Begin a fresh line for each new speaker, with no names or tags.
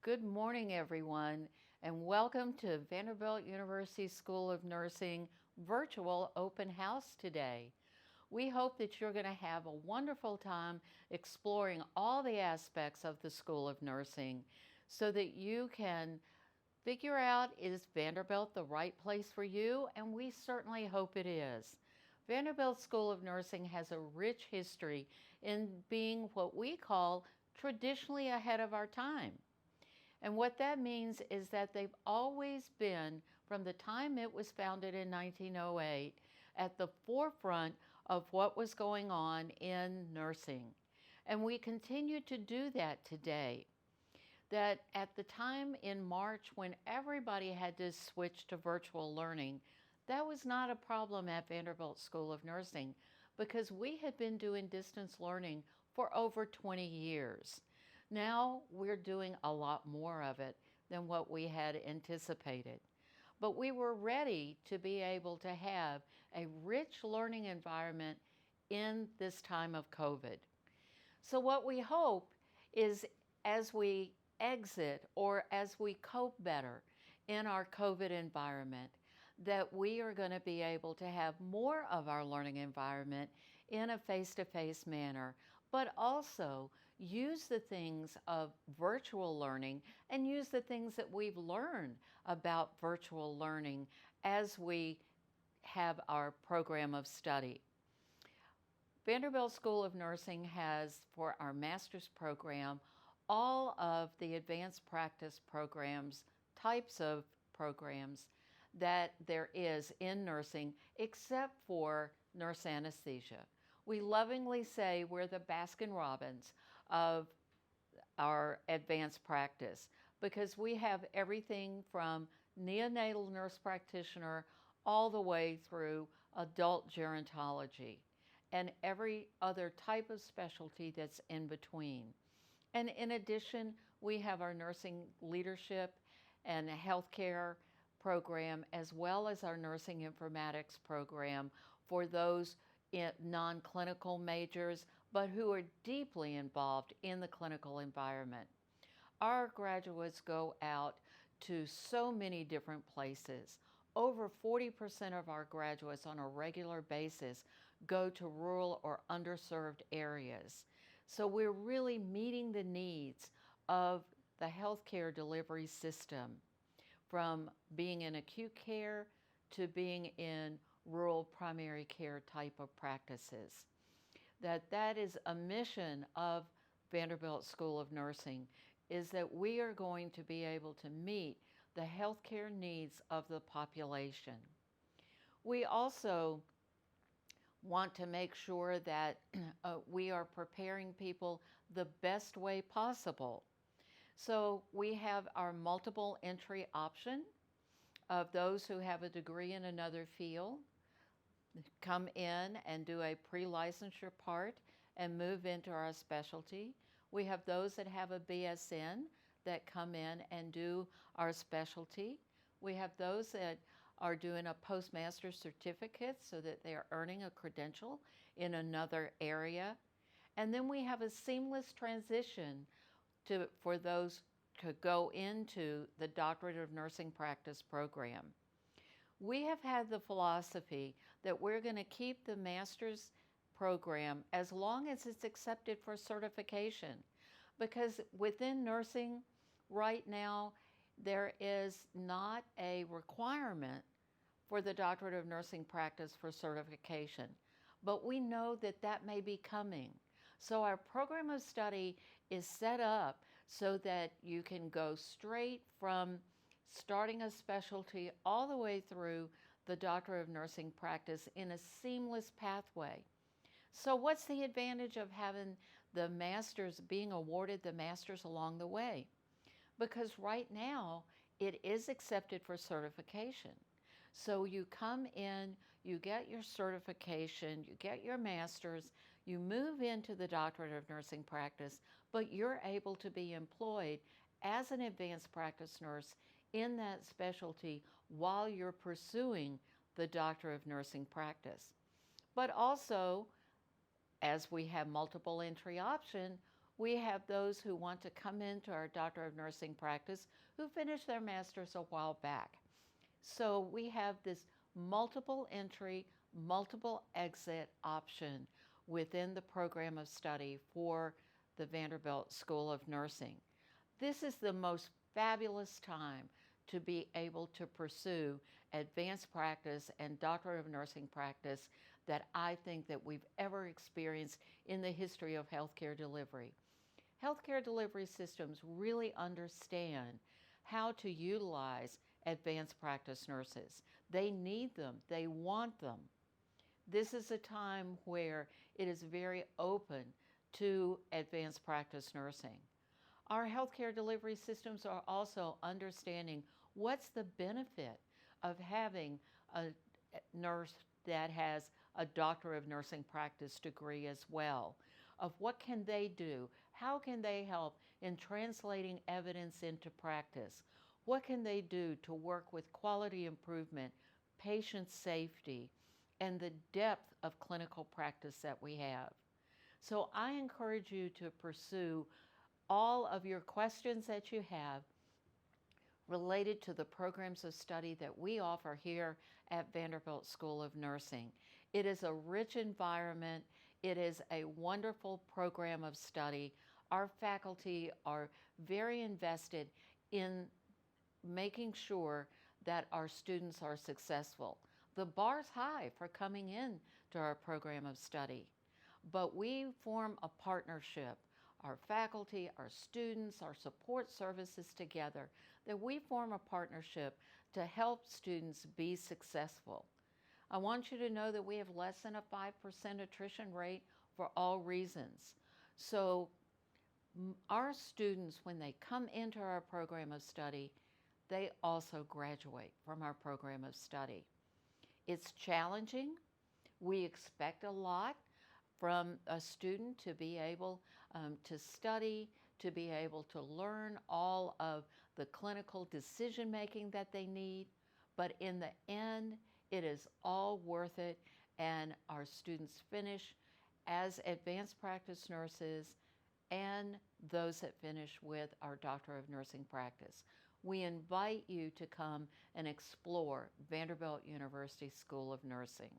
Good morning, everyone, and welcome to Vanderbilt University School of Nursing virtual open house today. We hope that you're going to have a wonderful time exploring all the aspects of the School of Nursing so that you can figure out, is Vanderbilt the right place for you? And we certainly hope it is. Vanderbilt School of Nursing has a rich history in being what we call traditionally ahead of our time. And what that means is that they've always been, from the time it was founded in 1908, at the forefront of what was going on in nursing. And we continue to do that today. That at the time in March when everybody had to switch to virtual learning, that was not a problem at Vanderbilt School of Nursing because we had been doing distance learning for over 20 years. Now we're doing a lot more of it than what we had anticipated. But we were ready to be able to have a rich learning environment in this time of COVID. So what we hope is as we exit or as we cope better in our COVID environment, that we are going to be able to have more of our learning environment in a face-to-face manner, but also use the things of virtual learning and use the things that we've learned about virtual learning as we have our program of study. Vanderbilt School of Nursing has, for our master's program, all of the advanced practice programs, types of programs that there is in nursing, except for nurse anesthesia. We lovingly say we're the Baskin-Robbins of our advanced practice because we have everything from neonatal nurse practitioner all the way through adult gerontology and every other type of specialty that's in between. And in addition, we have our nursing leadership and healthcare program, as well as our nursing informatics program for those in non-clinical majors, but who are deeply involved in the clinical environment. Our graduates go out to so many different places. Over 40% of our graduates on a regular basis go to rural or underserved areas. So we're really meeting the needs of the healthcare delivery system, from being in acute care to being in rural primary care type of practices. That is a mission of Vanderbilt School of Nursing, is that we are going to be able to meet the healthcare needs of the population. We also want to make sure that we are preparing people the best way possible. So we have our multiple entry option of those who have a degree in another field, come in and do a pre-licensure part and move into our specialty. We have those that have a VUSN that come in and do our specialty. We have those that are doing a postmaster's certificate so that they are earning a credential in another area. And then we have a seamless transition for those to go into the Doctorate of Nursing Practice program. We have had the philosophy that we're going to keep the master's program as long as it's accepted for certification, because within nursing right now there is not a requirement for the Doctorate of Nursing Practice for certification, but we know that that may be coming. So our program of study is set up so that you can go straight from starting a specialty all the way through the Doctorate of Nursing Practice in a seamless pathway. So what's the advantage of having the master's, being awarded the master's along the way? Because right now it is accepted for certification. So you come in, you get your certification, you get your master's, you move into the Doctorate of Nursing Practice, but you're able to be employed as an advanced practice nurse in that specialty while you're pursuing the Doctorate of Nursing Practice. But also, as we have multiple entry option, We have those who want to come into our Doctor of Nursing practice who finished their master's a while back. So we have this multiple entry, multiple exit option within the program of study for the Vanderbilt School of Nursing. This is the most fabulous time to be able to pursue advanced practice and Doctor of Nursing practice that I think that we've ever experienced in the history of healthcare delivery. Healthcare delivery systems really understand how to utilize advanced practice nurses. They need them, they want them. This is a time where it is very open to advanced practice nursing. Our healthcare delivery systems are also understanding what's the benefit of having a nurse that has a Doctor of Nursing practice degree as well, of what can they do, how can they help in translating evidence into practice, what can they do to work with quality improvement, patient safety, and the depth of clinical practice that we have. So I encourage you to pursue all of your questions that you have related to the programs of study that we offer here at Vanderbilt School of Nursing. It is a rich environment. It is a wonderful program of study. Our faculty are very invested in making sure that our students are successful. The bar's high for coming in to our program of study, but we form a partnership, our faculty, our students, our support services together, that we form a partnership to help students be successful. I want you to know that we have less than a 5% attrition rate for all reasons. So our students, when they come into our program of study, they also graduate from our program of study. It's challenging. We expect a lot from a student to be able to study, to be able to learn all of the clinical decision making that they need. But in the end, it is all worth it, and our students finish as advanced practice nurses and those that finish with our Doctor of Nursing practice. We invite you to come and explore Vanderbilt University School of Nursing.